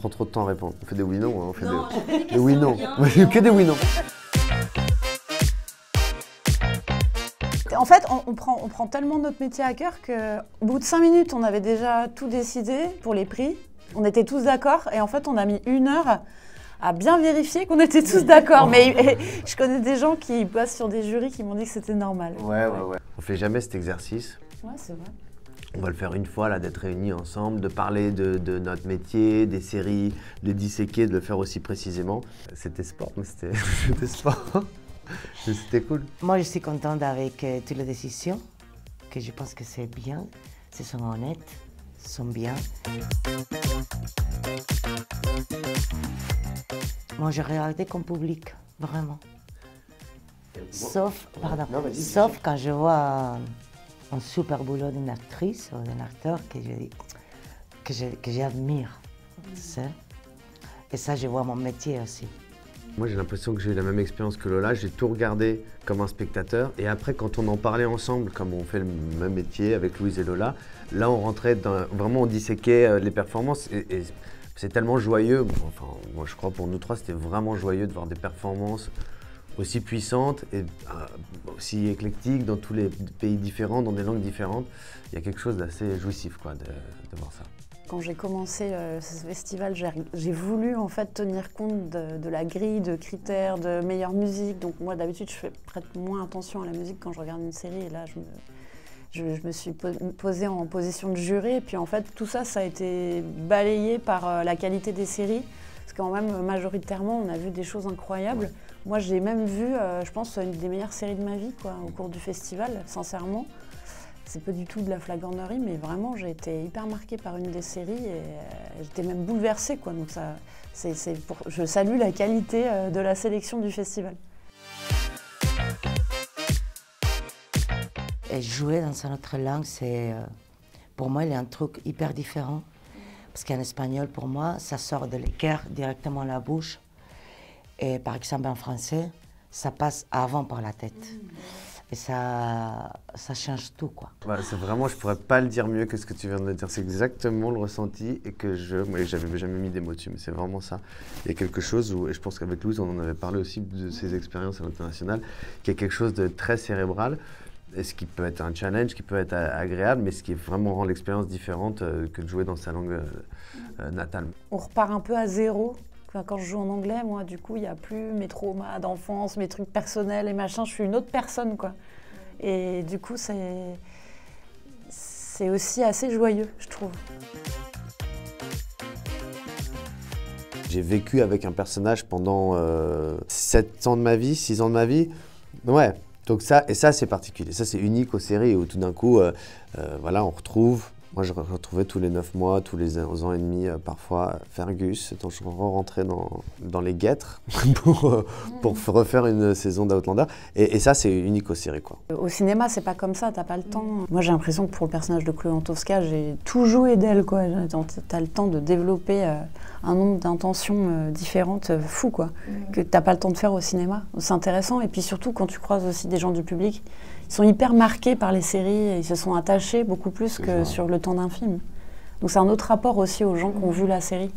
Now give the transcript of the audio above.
prend trop de temps à répondre. On fait des oui-non, hein, on fait Non, des oui-non. Que des oui-non. En fait, on prend tellement notre métier à cœur qu'au bout de 5 minutes, on avait déjà tout décidé pour les prix. On était tous d'accord et en fait, on a mis 1 heure à bien vérifier qu'on était tous d'accord. Mais je connais des gens qui passent sur des jurys qui m'ont dit que c'était normal. Ouais. On fait jamais cet exercice. Ouais, c'est vrai. On va le faire une fois, là, d'être réunis ensemble, de parler de notre métier, des séries, de disséquer, de le faire aussi précisément. C'était sport, mais c'était sport. C'était cool. Moi, je suis contente avec toutes les décisions, que je pense que c'est bien, ce sont honnêtes, sont bien. Moi, je regardais comme public, vraiment. Sauf quand je vois un super boulot d'une actrice ou d'un acteur que j'admire. Tu sais. Et ça, je vois mon métier aussi. Moi, j'ai l'impression que j'ai eu la même expérience que Lola. J'ai tout regardé comme un spectateur. Et après, quand on en parlait ensemble, comme on fait le même métier avec Louise et Lola, là, on rentrait vraiment, on disséquait les performances. Et c'est tellement joyeux. Enfin, moi, je crois pour nous trois, c'était vraiment joyeux de voir des performances aussi puissantes et aussi éclectiques dans tous les pays différents, dans des langues différentes. Il y a quelque chose d'assez jouissif, quoi, de voir ça. Quand j'ai commencé ce festival, j'ai voulu en fait tenir compte de la grille de critères de meilleure musique. Donc moi d'habitude je prête moins attention à la musique quand je regarde une série et là je me suis posée en position de juré. Et puis en fait tout ça, ça a été balayé par la qualité des séries. Parce que quand même majoritairement on a vu des choses incroyables. Moi j'ai même vu, je pense, une des meilleures séries de ma vie quoi, au cours du festival, sincèrement. C'est pas du tout de la flagornerie, mais vraiment j'ai été hyper marquée par une des séries et j'étais même bouleversée, quoi. Donc ça, je salue la qualité de la sélection du festival. Et jouer dans une autre langue, pour moi, il y a un truc hyper différent. Parce qu'en espagnol, pour moi, ça sort de l'équerre directement à la bouche. Et par exemple, en français, ça passe avant par la tête. Et ça change tout, quoi. Voilà, c'est vraiment, je pourrais pas le dire mieux que ce que tu viens de me dire. C'est exactement le ressenti et que moi, j'avais jamais mis des mots dessus, mais c'est vraiment ça. Il y a quelque chose où, et je pense qu'avec Louise, on en avait parlé aussi de ses expériences à l'international, qu'il y a quelque chose de très cérébral, et ce qui peut être un challenge, qui peut être agréable, mais ce qui vraiment rend l'expérience différente que de jouer dans sa langue natale. On repart un peu à zéro. Quand je joue en anglais, moi, du coup, il n'y a plus mes traumas d'enfance, mes trucs personnels et machin. Je suis une autre personne, quoi. Et du coup, c'est aussi assez joyeux, je trouve. J'ai vécu avec un personnage pendant 7 ans de ma vie, 6 ans de ma vie. Ouais, donc ça c'est particulier. Ça, c'est unique aux séries où tout d'un coup, voilà, on retrouve. Moi, je retrouvais tous les 9 mois, tous les ans et demi, parfois, Fergus, dont je rentrais dans les guêtres pour refaire une saison d'Outlander. Et ça, c'est unique aux séries, quoi. Au cinéma, c'est pas comme ça, t'as pas le temps. Moi, j'ai l'impression que pour le personnage de Chloé Antowska, j'ai tout joué d'elle, quoi. T'as le temps de développer un nombre d'intentions différentes, fou, quoi, que t'as pas le temps de faire au cinéma. C'est intéressant. Et puis surtout, quand tu croises aussi des gens du public, ils sont hyper marqués par les séries et ils se sont attachés beaucoup plus que sur le temps d'un film. Donc c'est un autre rapport aussi aux gens qui ont vu la série.